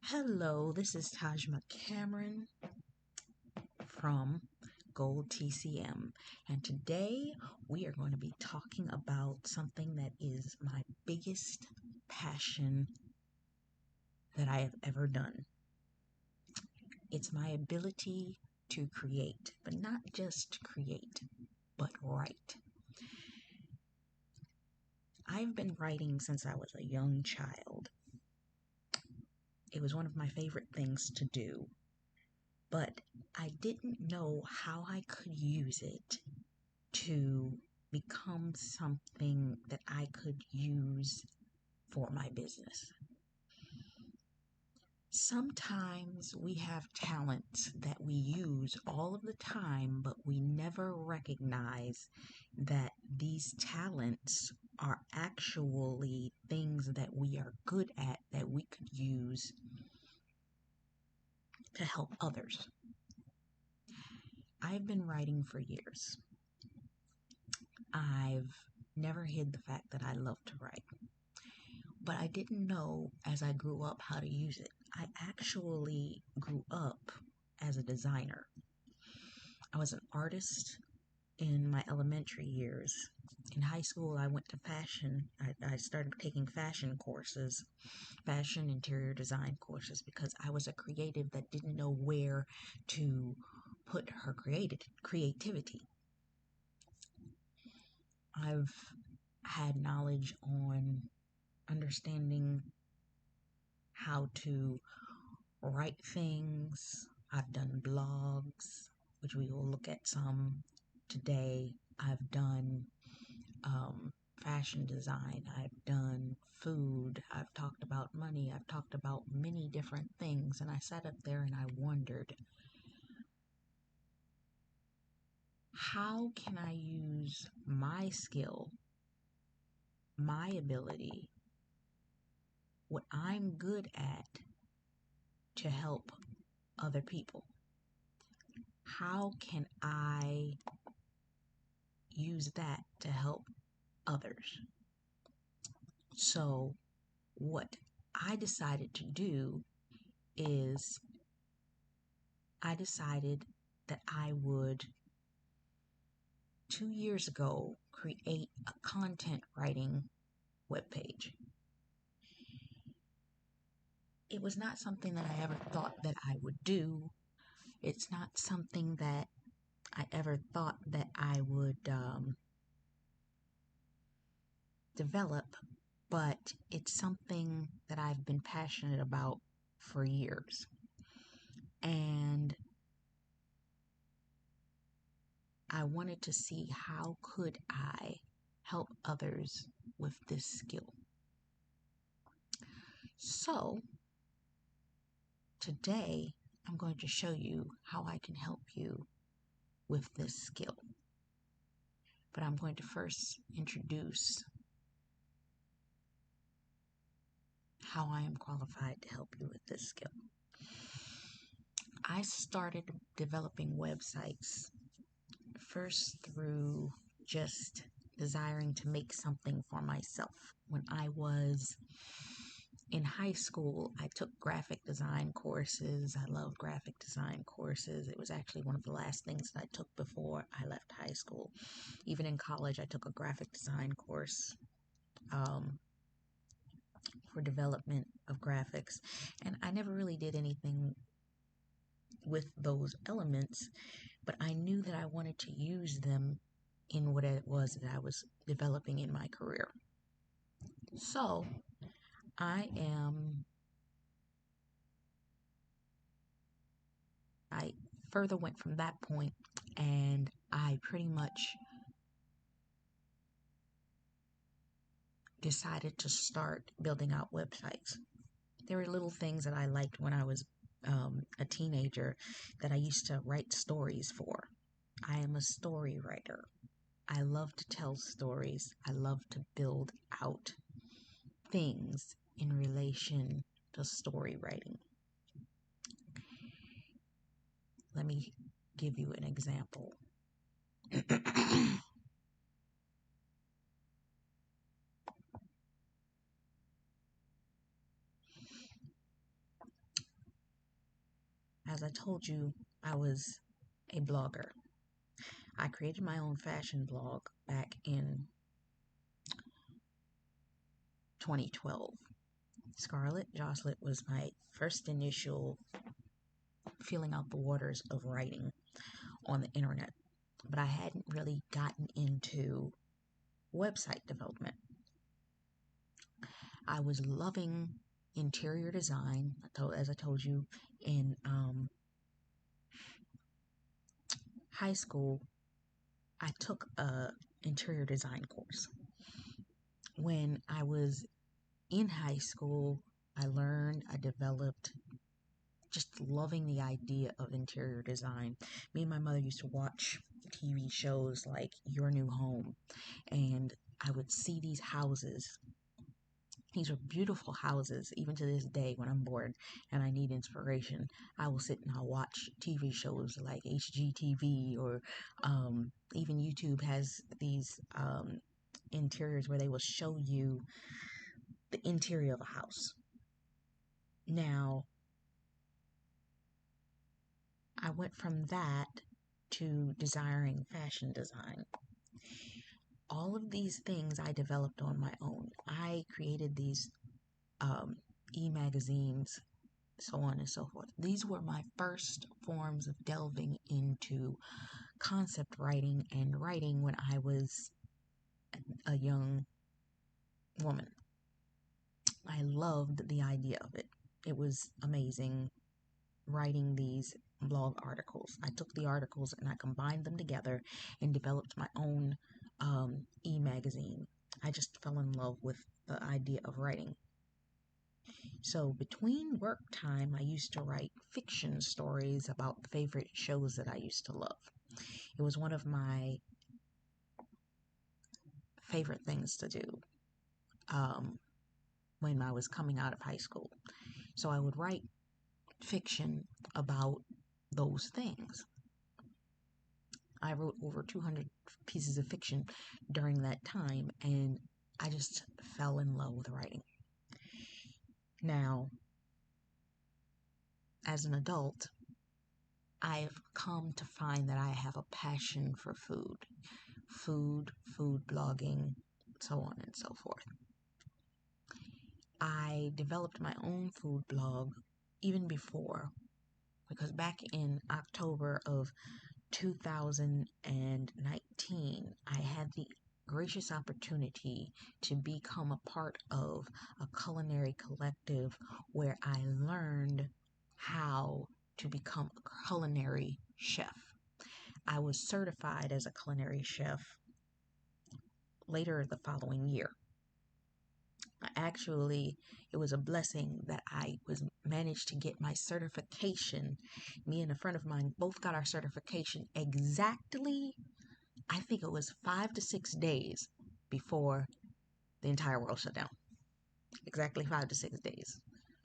Hello, this is Tajma Cameron from Gold TCM, and today we are going to be talking about something that is my biggest passion that I have ever done. It's my ability to create, but not just create, but write. I've been writing since I was a young child. It was one of my favorite things to do, but I didn't know how I could use it to become something that I could use for my business. Sometimes we have talents that we use all of the time, but we never recognize that these talents are actually things that we are good at that we could use to help others. I've been writing for years. I've never hid the fact that I love to write, but I didn't know as I grew up how to use it. I actually grew up as a designer. I was an artist in my elementary years. In high school, I went to fashion. I started taking fashion courses, fashion interior design courses, because I was a creative that didn't know where to put her creativity. I've had knowledge on understanding how to write things. I've done blogs, which we will look at some today. I've done fashion design. I've done food. I've talked about money. I've talked about many different things. And I sat up there and I wondered, how can I use my skill, my ability, what I'm good at to help other people? How can I use that to help others? So, what I decided to do is I decided that I would, 2 years ago, create a content writing webpage. It was not something that I ever thought that I would do. It's not something that I ever thought that I would develop, but it's something that I've been passionate about for years. And I wanted to see how could I help others with this skill. So today I'm going to show you how I can help you with this skill. But I'm going to first introduce how I am qualified to help you with this skill. I started developing websites first through just desiring to make something for myself. When I was in high school, I took graphic design courses. I loved graphic design courses. It was actually one of the last things that I took before I left high school. Even in college, I took a graphic design course for development of graphics, and I never really did anything with those elements, but I knew that I wanted to use them in what it was that I was developing in my career. So I further went from that point, and I pretty much decided to start building out websites. There were little things that I liked when I was a teenager that I used to write stories for. I am a story writer. I love to tell stories. I love to build out things in relation to story writing. Let me give you an example. as I told you, I was a blogger. I created my own fashion blog back in 2012. Scarlett Joslet was my first initial feeling out the waters of writing on the internet, but I hadn't really gotten into website development. I was loving interior design, as I told you, in high school. I took a interior design course. When I was in high school, I developed just loving the idea of interior design. Me and my mother used to watch TV shows like Your New Home, and I would see these houses. These are beautiful houses. Even to this day, when I'm bored and I need inspiration, I will sit and I'll watch TV shows like HGTV, or even YouTube has these interiors where they will show you the interior of a house. Now, I went from that to desiring fashion design. All of these things I developed on my own. I created these e-magazines, so on and so forth. These were my first forms of delving into concept writing and writing when I was a young woman. I loved the idea of it. It was amazing writing these blog articles. I took the articles and I combined them together and developed my own e-magazine. I just fell in love with the idea of writing. So between work time, I used to write fiction stories about favorite shows that I used to love. It was one of my favorite things to do when I was coming out of high school. So I would write fiction about those things. I wrote over 200 pieces of fiction during that time, and I just fell in love with writing. Now, as an adult, I've come to find that I have a passion for food blogging, so on and so forth. I developed my own food blog even before, because back in October of 2019, I had the gracious opportunity to become a part of a culinary collective where I learned how to become a culinary chef. I was certified as a culinary chef later the following year. Actually, it was a blessing that I was managed to get my certification. Me and a friend of mine both got our certification exactly, I think it was 5 to 6 days before the entire world shut down. Exactly 5 to 6 days.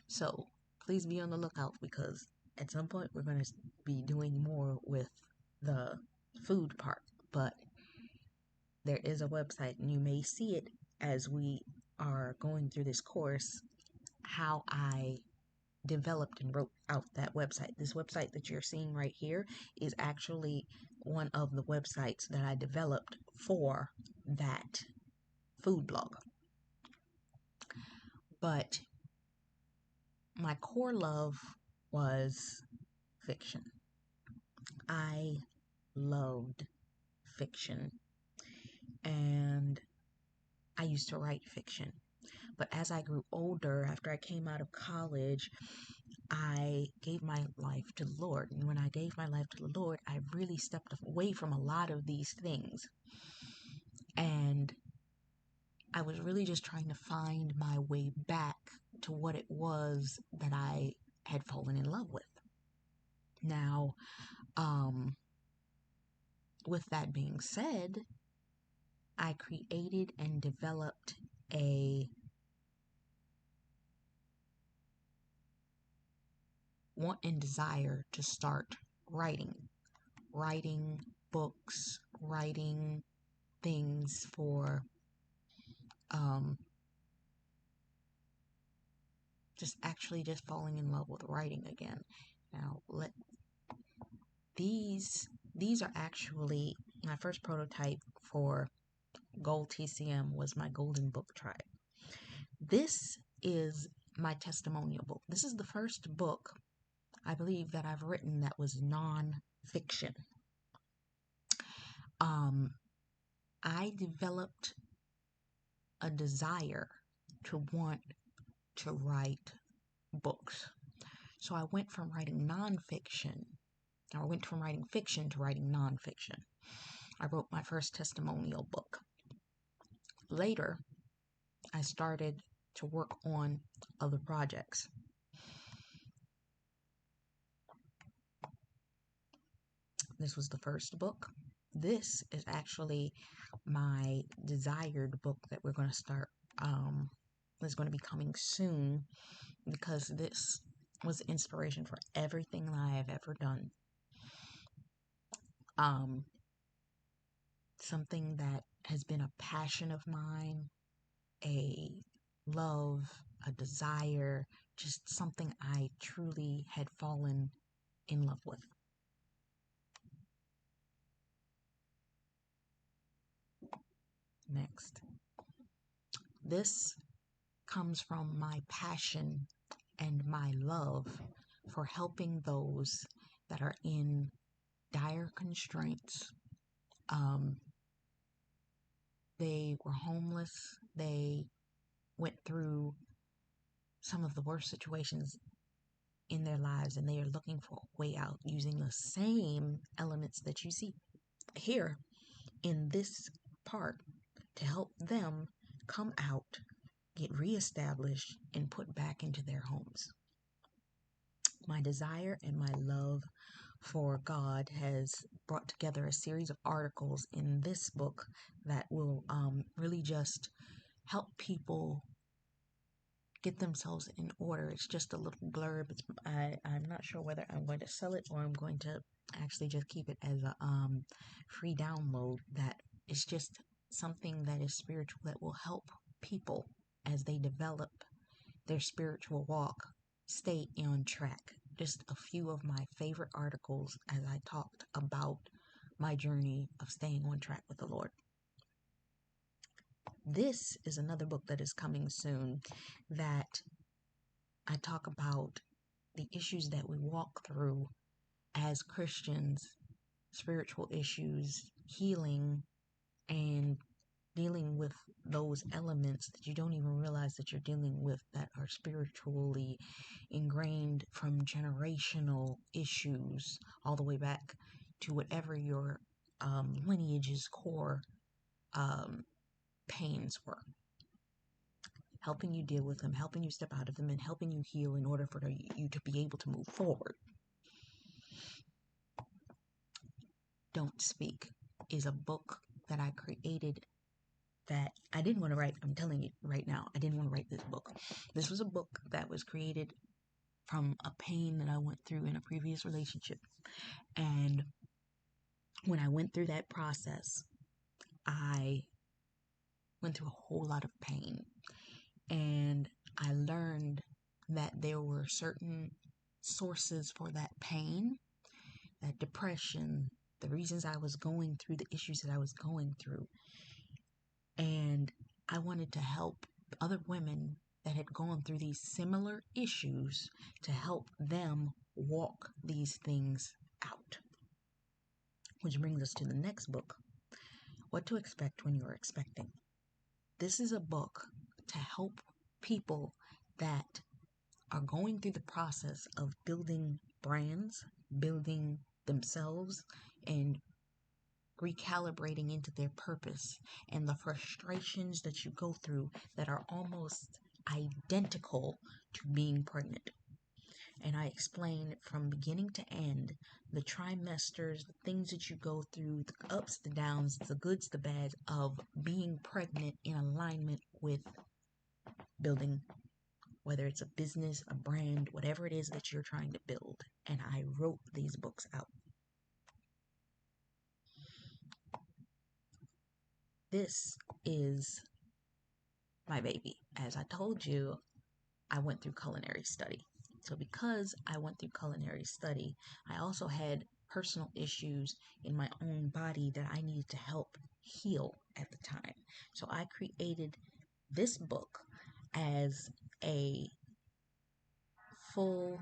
So please be on the lookout, because at some point we're going to be doing more with the food part. But there is a website, and you may see it as we are going through this course, how I developed and wrote out that website. This website that you're seeing right here is actually one of the websites that I developed for that food blog. But my core love was fiction. I loved fiction, and I used to write fiction. But as I grew older, after I came out of college, I gave my life to the Lord. And when I gave my life to the Lord, I really stepped away from a lot of these things. And I was really just trying to find my way back to what it was that I had fallen in love with. Now, with that being said, I created and developed a want and desire to start writing books, writing things for just falling in love with writing again. Now, these are actually my first prototype for Gold TCM was my Golden Book Tribe. This is my testimonial book. This is the first book I believe that I've written that was non-fiction. I developed a desire to want to write books. So I went from writing nonfiction, or I went from writing fiction to writing nonfiction. I wrote my first testimonial book. Later, I started to work on other projects. This was the first book. This is actually my desired book that we're going to start, that's going to be coming soon, because this was inspiration for everything that I have ever done. Something that has been a passion of mine, a love, a desire, just something I truly had fallen in love with. Next. This comes from my passion and my love for helping those that are in dire constraints. They were homeless. They went through some of the worst situations in their lives, and they are looking for a way out using the same elements that you see here in this part to help them come out, get reestablished, and put back into their homes. My desire and my love for God has brought together a series of articles in this book that will really just help people get themselves in order. It's just a little blurb. I'm not sure whether I'm going to sell it or I'm going to actually just keep it as a free download. That is just something that is spiritual that will help people as they develop their spiritual walk stay on track. Just a few of my favorite articles as I talked about my journey of staying on track with the Lord. This is another book that is coming soon that I talk about the issues that we walk through as Christians, spiritual issues, healing, and dealing with those elements that you don't even realize that you're dealing with, that are spiritually ingrained from generational issues all the way back to whatever your lineage's core pains were. Helping you deal with them, helping you step out of them, and helping you heal in order for you to be able to move forward. Don't Speak is a book that I created that I didn't want to write. I'm telling you right now, I didn't want to write this book. This was a book that was created from a pain that I went through in a previous relationship. And when I went through that process, I went through a whole lot of pain. And I learned that there were certain sources for that pain, that depression, the reasons I was going through, the issues that I was going through. And I wanted to help other women that had gone through these similar issues to help them walk these things out. Which brings us to the next book, What to Expect When You're Expecting. This is a book to help people that are going through the process of building brands, building themselves, and recalibrating into their purpose, and the frustrations that you go through that are almost identical to being pregnant. And I explain from beginning to end the trimesters, the things that you go through, the ups, the downs, the goods, the bads of being pregnant in alignment with building, whether it's a business, a brand, whatever it is that you're trying to build. And I wrote these books out. This is my baby. As I told you, I went through culinary study. So because I went through culinary study, I also had personal issues in my own body that I needed to help heal at the time. So I created this book as a full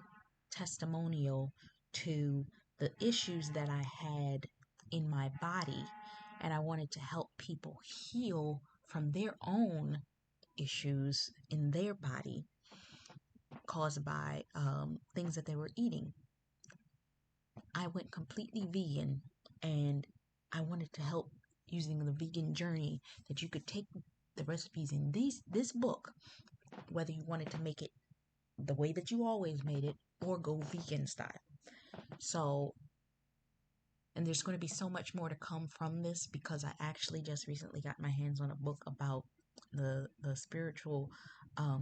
testimonial to the issues that I had in my body, and I wanted to help people heal from their own issues in their body caused by things that they were eating. I went completely vegan, and I wanted to help using the vegan journey that you could take the recipes in this book, whether you wanted to make it the way that you always made it or go vegan style. So, and there's going to be so much more to come from this, because I actually just recently got my hands on a book about the spiritual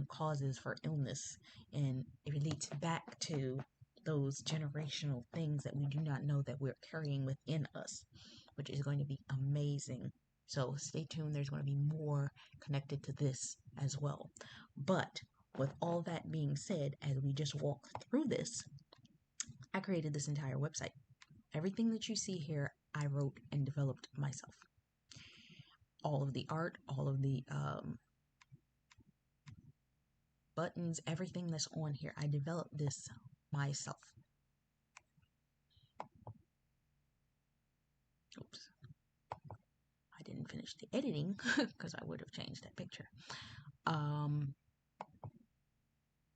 causes for illness, and it relates back to those generational things that we do not know that we're carrying within us, which is going to be amazing. So stay tuned. There's going to be more connected to this as well. But with all that being said, as we just walk through this, I created this entire website. Everything that you see here, I wrote and developed myself. All of the art, all of the buttons, everything that's on here, I developed this myself. Oops. I didn't finish the editing because I would have changed that picture.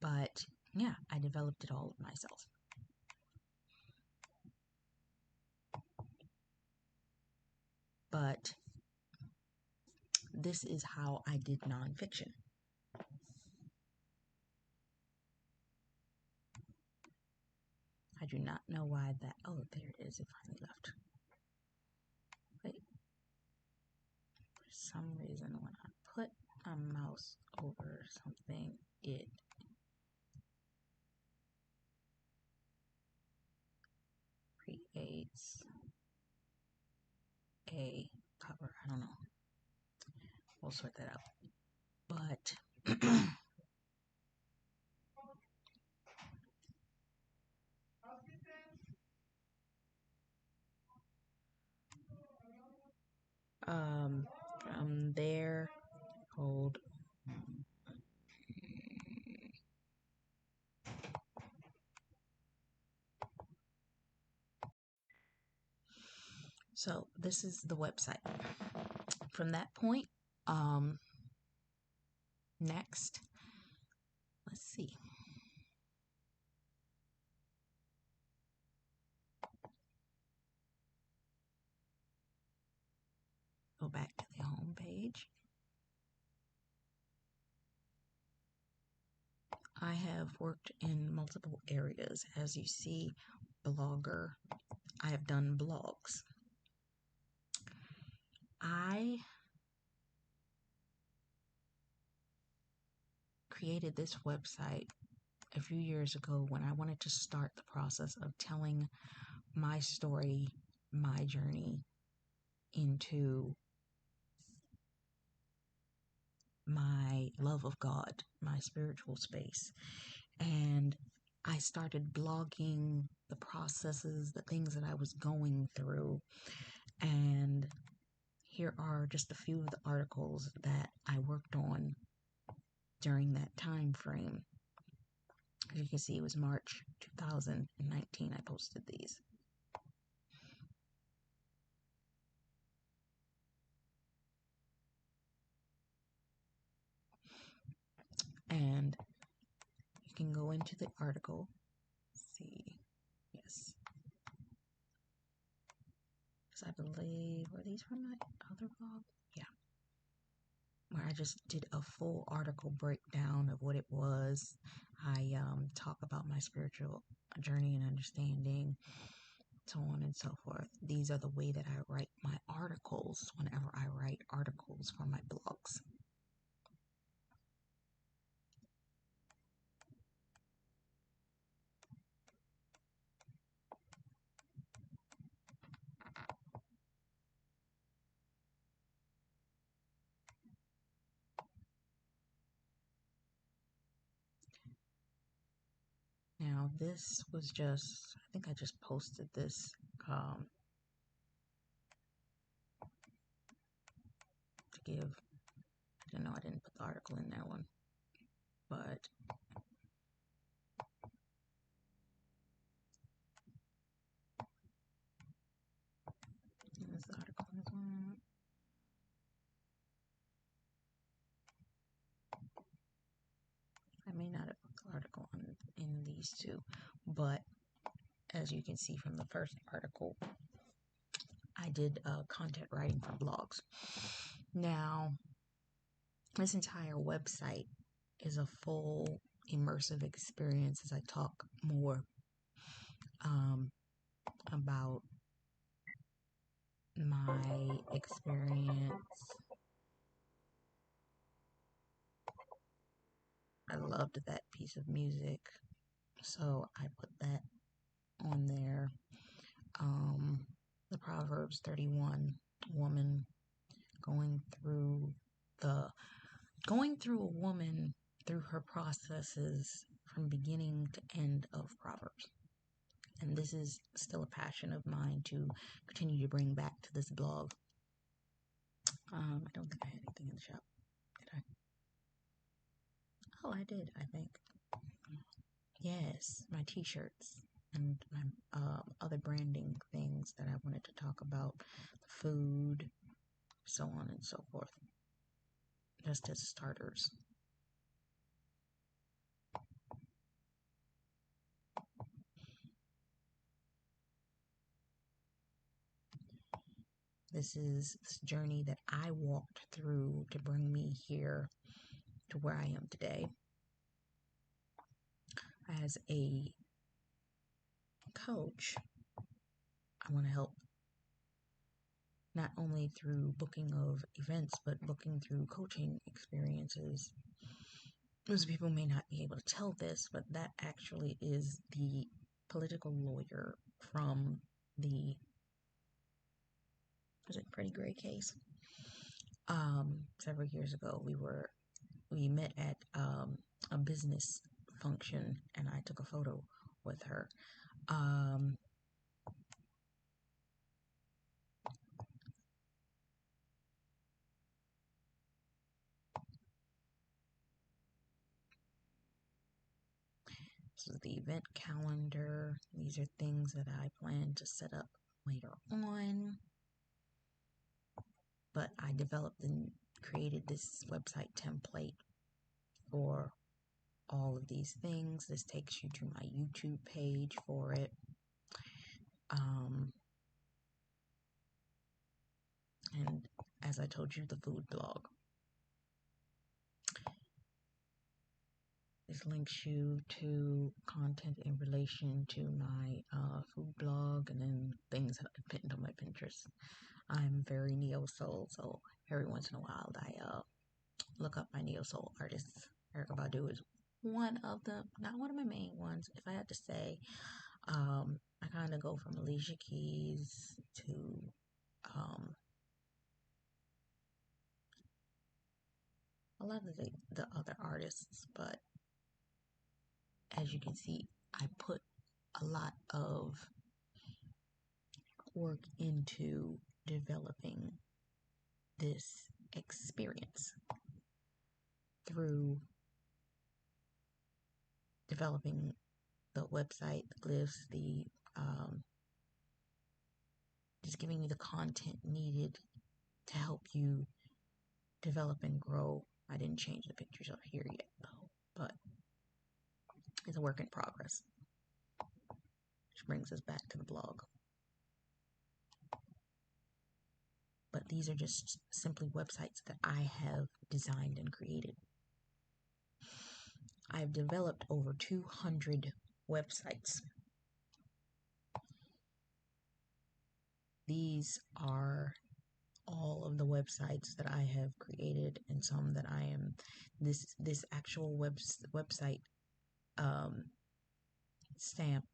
But yeah, I developed it all myself. But this is how I did nonfiction. I do not know why that. Oh, there it is. It finally left. Wait. For some reason, when I put my mouse over something, it creates a cover. I don't know. We'll sort that out. But from there, hold. So this is the website. From that point, next, let's see. Go back to the home page. I have worked in multiple areas. As you see, blogger. I have done blogs. I created this website a few years ago when I wanted to start the process of telling my story, my journey into my love of God, my spiritual space. And I started blogging the processes, the things that I was going through. And here are just a few of the articles that I worked on during that time frame. As you can see, it was March 2019 I posted these. And you can go into the article. Let's see. Yes. Because I believe, were these from my other blog? Yeah. Where I just did a full article breakdown of what it was. I talk about my spiritual journey and understanding, so on and so forth. These are the way that I write my articles whenever I write articles for my blogs. Now, this was just, I think I just posted this to give, I don't know, I didn't put the article in that one, but there's the article in this one. I may not have put the article in these two, but as you can see from the first article, I did content writing for blogs. Now, this entire website is a full immersive experience as I talk more about my experience. I loved that piece of music, so I put that on there. The Proverbs 31 woman going through a woman through her processes from beginning to end of Proverbs. And this is still a passion of mine to continue to bring back to this blog. I don't think I had anything in the shop. Did I? Oh, I did, I think. Yes, my t-shirts and my other branding things that I wanted to talk about. Food, so on and so forth. Just as starters. This is this journey that I walked through to bring me here to where I am today. As a coach, I want to help not only through booking of events, but booking through coaching experiences. Most people may not be able to tell this, but that actually is the political lawyer from the Freddie Gray case. Several years ago, we met at a business function, and I took a photo with her. This is the event calendar. These are things that I plan to set up later on. But I developed and created this website template for all of these things. This takes you to my YouTube page for it. And as I told you, the food blog. This links you to content in relation to my food blog and then things that I pinned on my Pinterest. I'm very neo-soul, so every once in a while I look up my neo-soul artists. Erykah Badu is one of them, not one of my main ones. If I had to say, I kind of go from Alicia Keys to a lot of the other artists, but as you can see, I put a lot of work into developing this experience through developing the website, the glyphs, the just giving you the content needed to help you develop and grow. I didn't change the pictures up here yet though, but it's a work in progress. Which brings us back to the blog. But these are just simply websites that I have designed and created. I've developed over 200 websites. These are all of the websites that I have created and some that I am this actual website stamp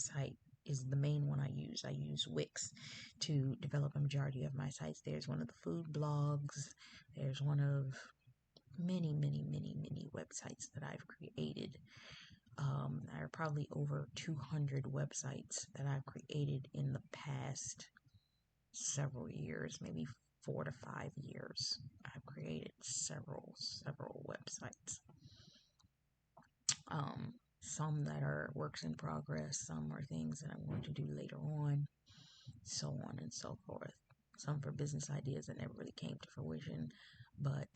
site is the main one I use. I use Wix to develop a majority of my sites. There's one of the food blogs. There's one of many websites that I've created. I've probably over 200 websites that I've created in the past several years, maybe 4 to 5 years. I've created several websites. Some that are works in progress, some are things that I'm going to do later on, so on and so forth. Some for business ideas that never really came to fruition, but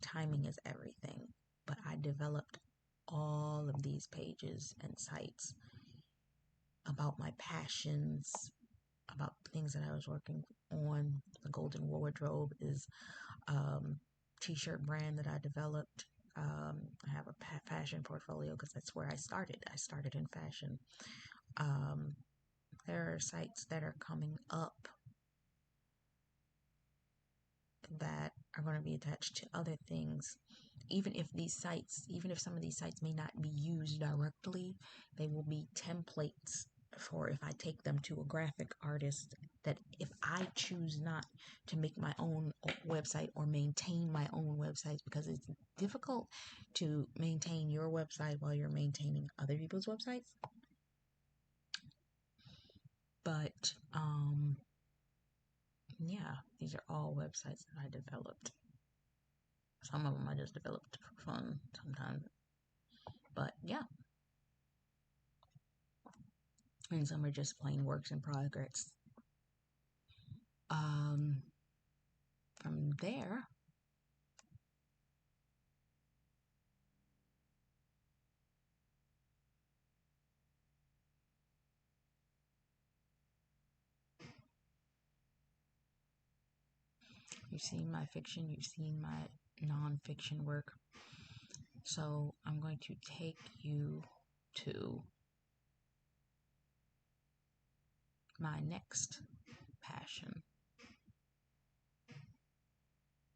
timing is everything. But I developed all of these pages and sites about my passions, about things that I was working on. The Golden Wardrobe is t-shirt brand that I developed. I have a fashion portfolio because that's where I started. I started in fashion. There are sites that are coming up that are going to be attached to other things. Even if some of these sites may not be used directly, they will be templates for if I take them to a graphic artist, that if I choose not to make my own website or maintain my own websites, because it's difficult to maintain your website while you're maintaining other people's websites. But yeah, these are all websites that I developed. Some of them I just developed for fun sometimes. But yeah. And some are just plain works in progress. From there, you've seen my fiction, you've seen my non-fiction work. So I'm going to take you to my next passion,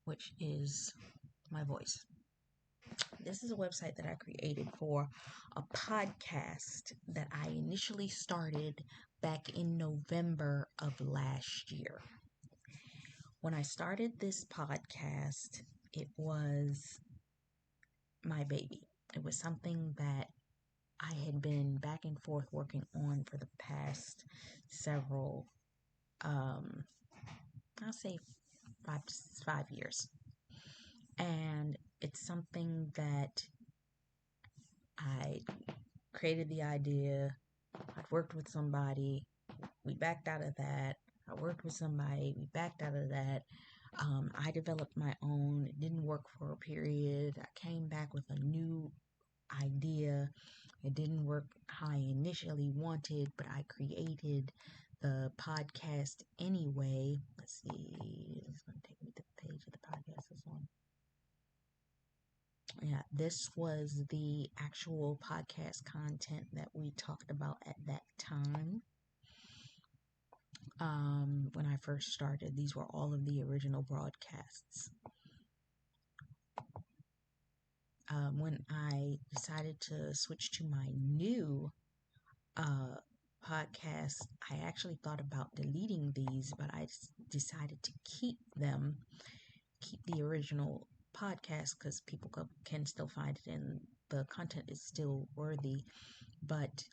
which is my voice. This is a website that I created for a podcast that I initially started back in November of last year. When I started this podcast, it was my baby. It was something that I had been back and forth working on for the past several, I'll say 5 years. And it's something that I created the idea. I'd worked with somebody. We backed out of that. I worked with somebody. We backed out of that. I developed my own. It didn't work for a period. I came back with a new idea. It didn't work how I initially wanted, but I created the podcast anyway. Let's see. It's going to take me to the page of the podcast this one. Yeah, this was the actual podcast content that we talked about at that time. When I first started, these were all of the original broadcasts. When I decided to switch to my new podcast, I actually thought about deleting these, but I decided to keep the original podcast, because people can still find it and the content is still worthy. But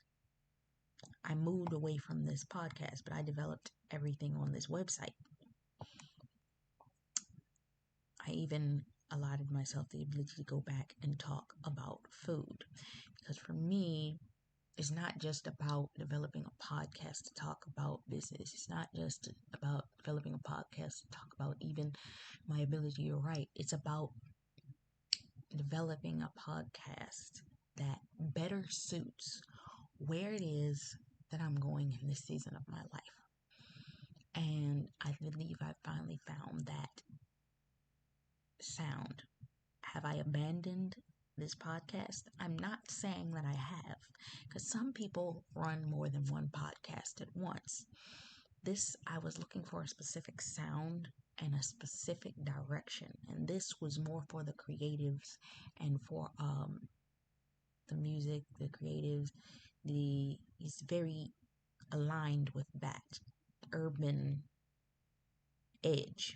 I moved away from this podcast, but I developed everything on this website. I even allotted myself the ability to go back and talk about food, because for me, it's not just about developing a podcast to talk about business. It's not just about developing a podcast to talk about even my ability to write. It's about developing a podcast that better suits where it is that I'm going in this season of my life. And I believe I finally found that sound. Have I abandoned this podcast? I'm not saying that I have, because some people run more than one podcast at once. I was looking for a specific sound and a specific direction, and this was more for the creatives and for the music, the creatives. It's very aligned with that urban edge.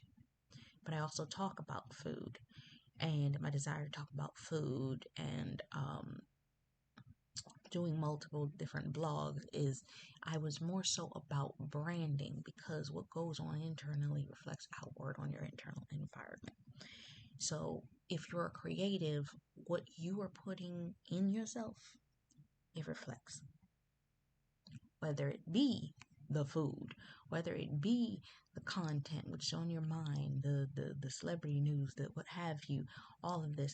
But I also talk about food, and my desire to talk about food and doing multiple different blogs is I was more so about branding, because what goes on internally reflects outward on your internal environment. So if you're a creative, what you are putting in yourself, it reflects. Whether it be the food, whether it be the content which is on your mind, the celebrity news, the what have you, all of this,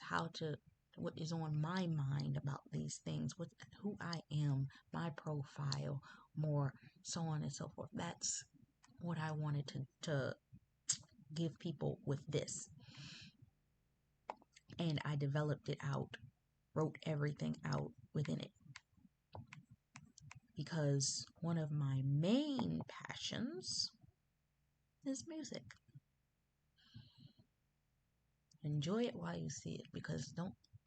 what is on my mind about these things, who I am, my profile, more so on and so forth. That's what I wanted to give people with this. And I developed it out, wrote everything out within it. Because one of my main passions is music. Enjoy it while you see it, because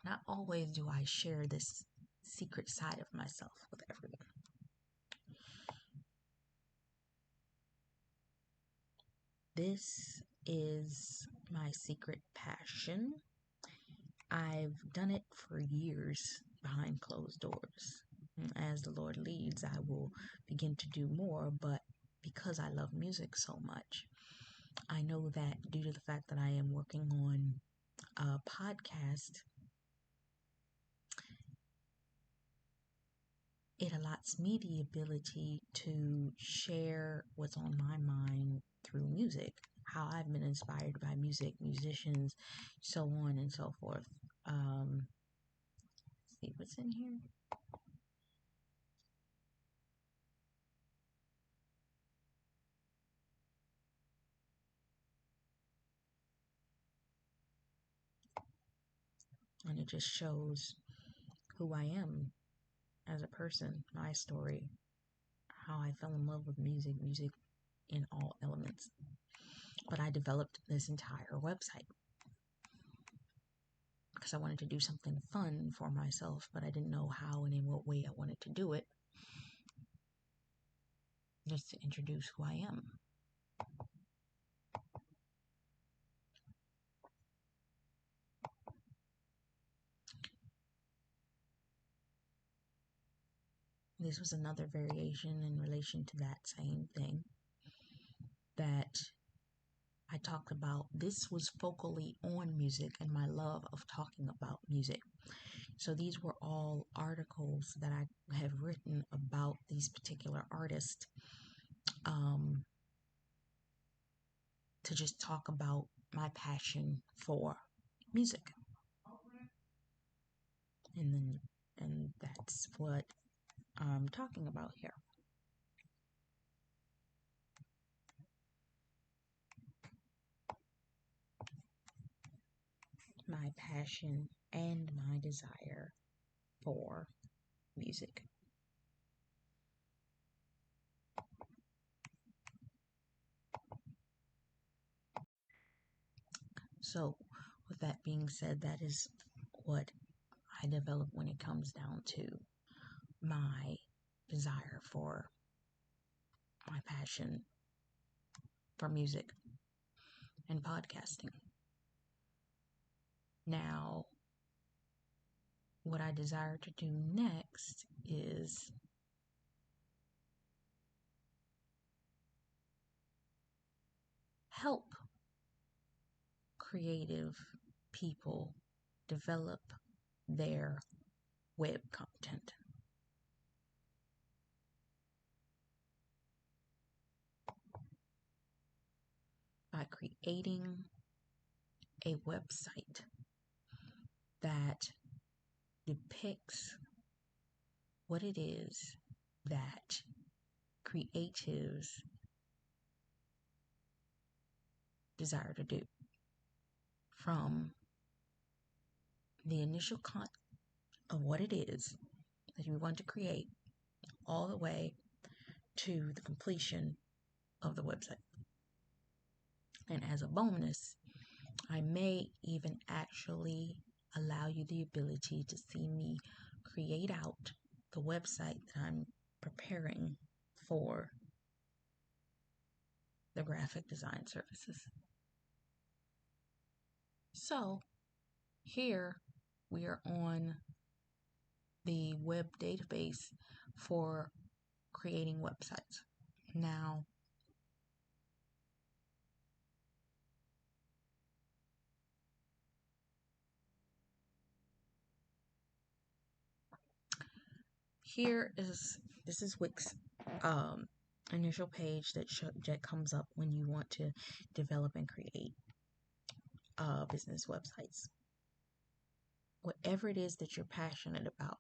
not always do I share this secret side of myself with everyone. This is my secret passion. I've done it for years behind closed doors. As the Lord leads, I will begin to do more, but because I love music so much, I know that due to the fact that I am working on a podcast, it allots me the ability to share what's on my mind through music, how I've been inspired by music, musicians, so on and so forth. Let's see what's in here. And it just shows who I am as a person, my story, how I fell in love with music in all elements. But I developed this entire website because I wanted to do something fun for myself, but I didn't know how and in what way I wanted to do it. Just to introduce who I am. This was another variation in relation to that same thing that I talked about. This was focally on music and my love of talking about music. So these were all articles that I have written about these particular artists, to just talk about my passion for music. And that's what I'm talking about here. My passion and my desire for music. So, with that being said, that is what I develop when it comes down to my desire for my passion for music and podcasting. Now, what I desire to do next is help creative people develop their web content. By creating a website that depicts what it is that creatives desire to do, from the initial content of what it is that you want to create all the way to the completion of the website. And as a bonus, I may even actually allow you the ability to see me create out the website that I'm preparing for the graphic design services. So here we are on the web database for creating websites. Now, here is this is Wix initial page that comes up when you want to develop and create business websites. Whatever it is that you're passionate about,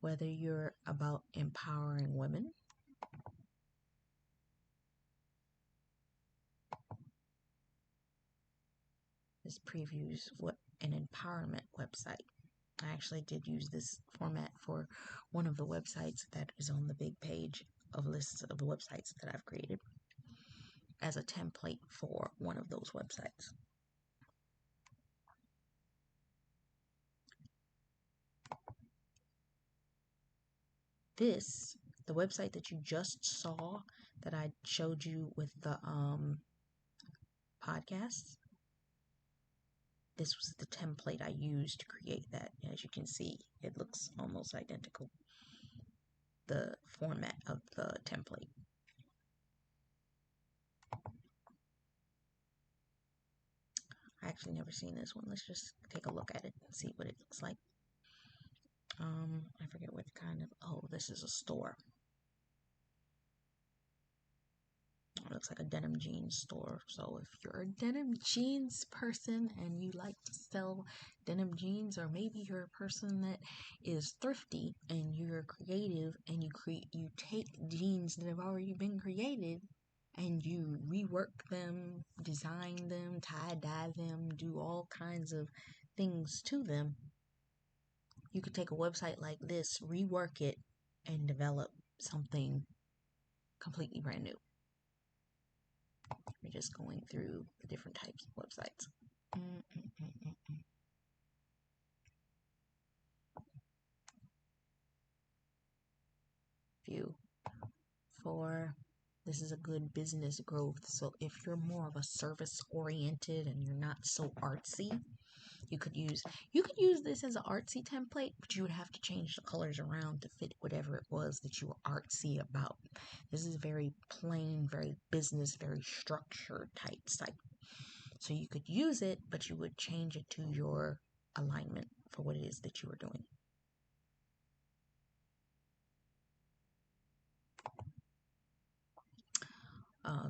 whether you're about empowering women, this previews what an empowerment website. I actually did use this format for one of the websites that is on the big page of lists of the websites that I've created as a template for one of those websites. The website that you just saw that I showed you with the podcasts, this was the template I used to create that. As you can see, it looks almost identical, the format of the template. I actually never seen this one. Let's just take a look at it and see what it looks like. I forget what kind of, oh, this is a store. It looks like a denim jeans store. So if you're a denim jeans person and you like to sell denim jeans, or maybe you're a person that is thrifty and you're creative and you take jeans that have already been created and you rework them, design them, tie-dye them, do all kinds of things to them, you could take a website like this, rework it, and develop something completely brand new. We're just going through the different types of websites. View. This is a good business growth. So if you're more of a service oriented and you're not so artsy, you could use this as an artsy template, but you would have to change the colors around to fit whatever it was that you were artsy about. This is very plain, very business, very structured type site. So you could use it, but you would change it to your alignment for what it is that you are doing.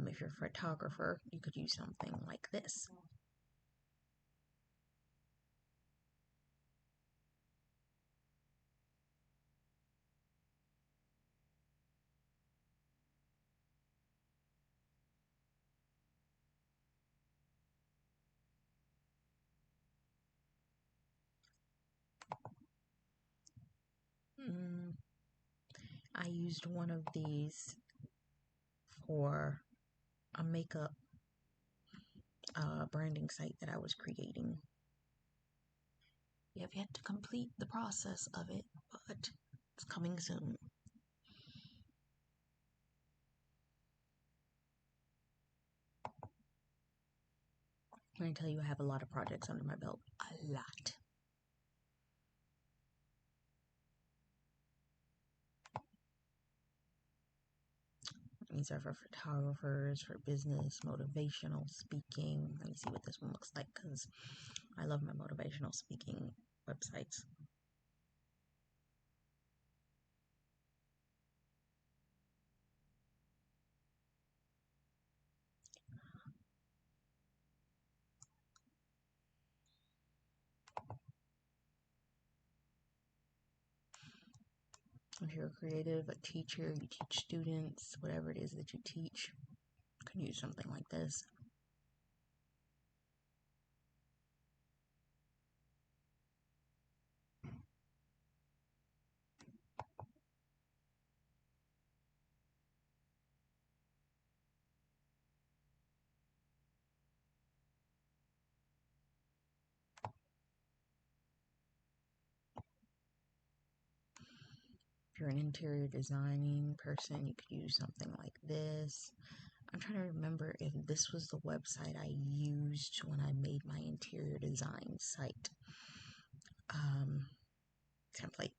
If you're a photographer, you could use something like this. I used one of these for a makeup branding site that I was creating. We have yet to complete the process of it, but it's coming soon. I'm going to tell you, I have a lot of projects under my belt. A lot. These are for photographers, for business, motivational speaking. Let me see what this one looks like, because I love my motivational speaking websites. If you're a creative, a teacher, you teach students, whatever it is that you teach, you can use something like this. If you're an interior designing person, you could use something like this. I'm trying to remember if this was the website I used when I made my interior design site template.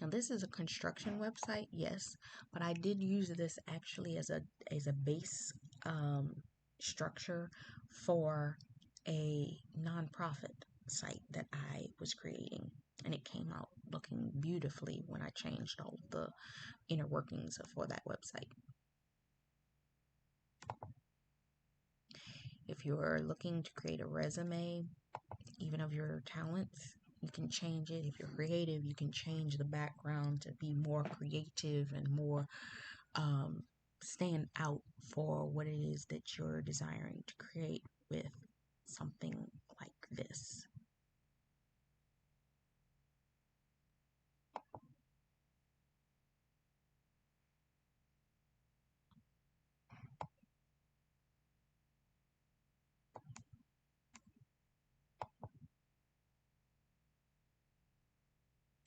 Now this is a construction website, yes, but I did use this actually as a base structure for a nonprofit site that I was creating, and it came out looking beautifully when I changed all of the inner workings for that website. If you're looking to create a resume, even of your talents, you can change it. If you're creative, you can change the background to be more creative and more stand out for what it is that you're desiring to create with something like this.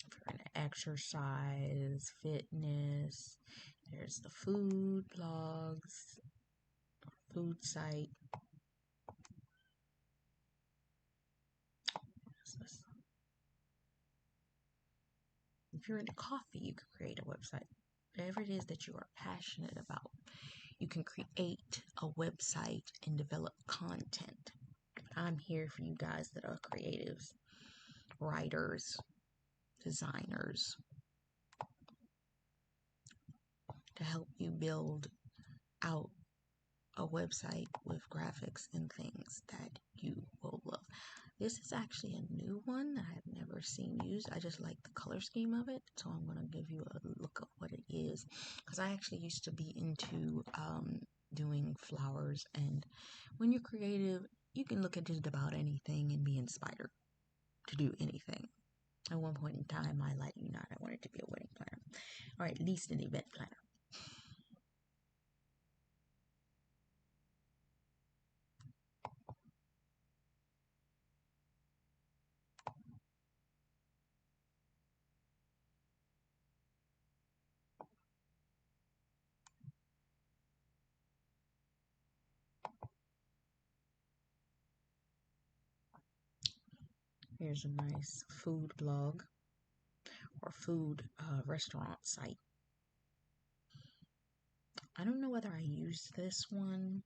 For an exercise, fitness, there's the food blogs, food site. If you're into coffee, you could create a website. Whatever it is that you are passionate about, you can create a website and develop content. I'm here for you guys that are creatives, writers, designers, to help you build out a website with graphics and things that you will love. This is actually a new one that I've never seen used. I just like the color scheme of it, so I'm going to give you a look of what it is, because I actually used to be into doing flowers, and when you're creative, you can look at just about anything and be inspired to do anything. At one point in time, I like you not, I wanted to be a wedding planner, or at least an event planner. Here's a nice food blog or food restaurant site. I don't know whether I used this one,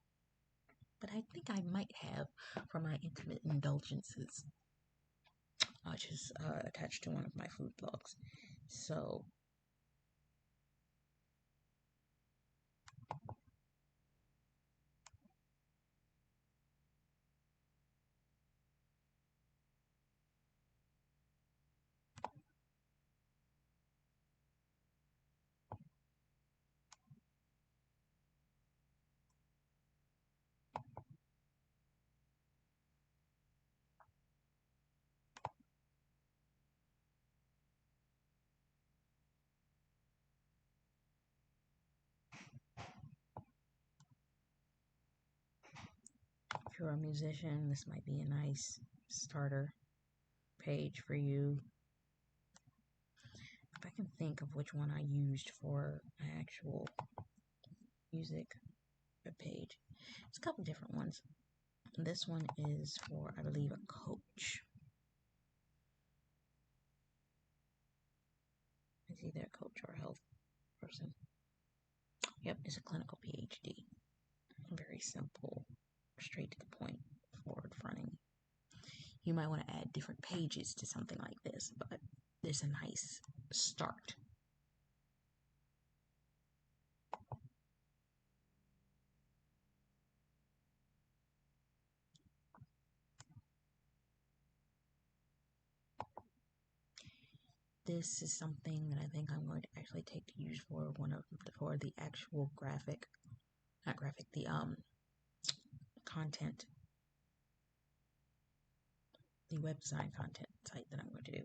but I think I might have for my intimate indulgences, which is attached to one of my food blogs. So if you're a musician, this might be a nice starter page for you. If I can think of which one I used for my actual music page, it's a couple different ones. This one is for, I believe, a coach. It's either a coach or a health person. Yep, it's a clinical PhD. Very simple, straight to the point, forward fronting. You might want to add different pages to something like this, but there's a nice start. This is something that I think I'm going to actually take to use for for the actual the content, the web design content site that I'm going to do.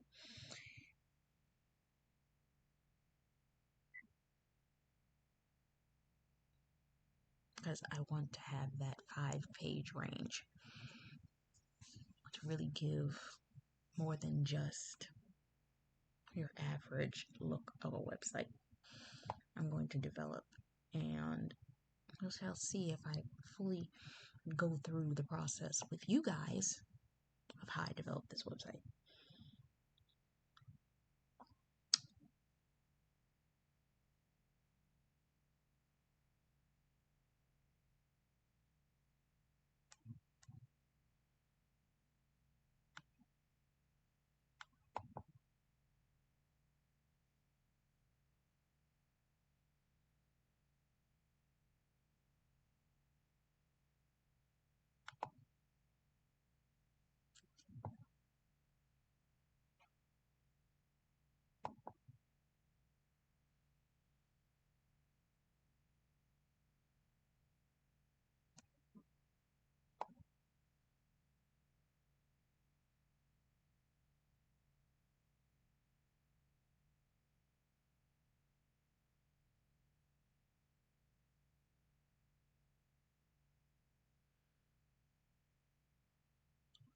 Because I want to have that 5-page range to really give more than just your average look of a website. I'm going to develop, and we shall see if I fully go through the process with you guys of how I develop this website.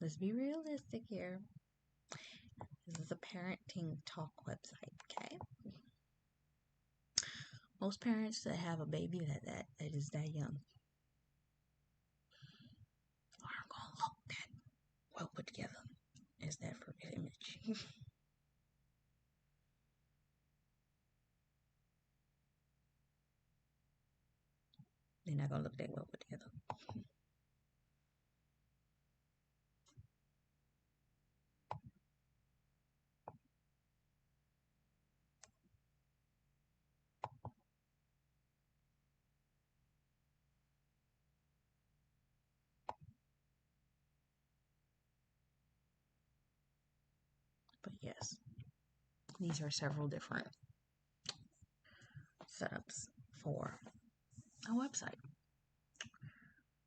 let's be realistic here. This is a parenting talk website, okay? Most parents that have a baby that is that young aren't gonna look that well put together as that first image. They're not gonna look that well put together. But yes, these are several different setups for a website.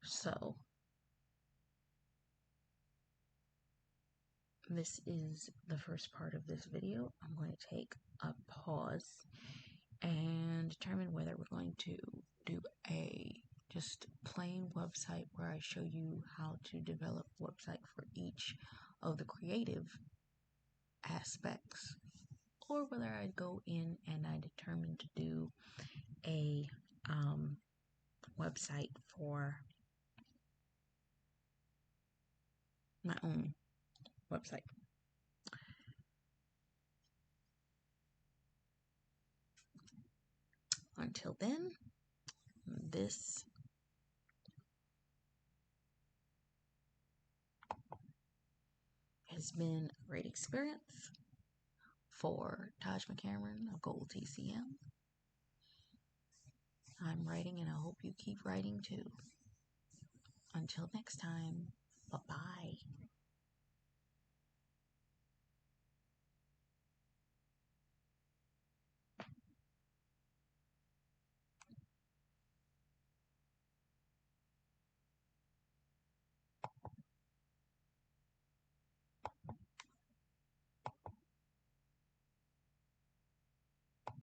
So this is the first part of this video. I'm going to take a pause and determine whether we're going to do a just plain website where I show you how to develop a website for each of the creative aspects, or whether I go in and I determine to do a website for my own website. Until then, this has been a great experience for Taj McCameron of Gold TCM. I'm writing and I hope you keep writing too. Until next time, bye-bye.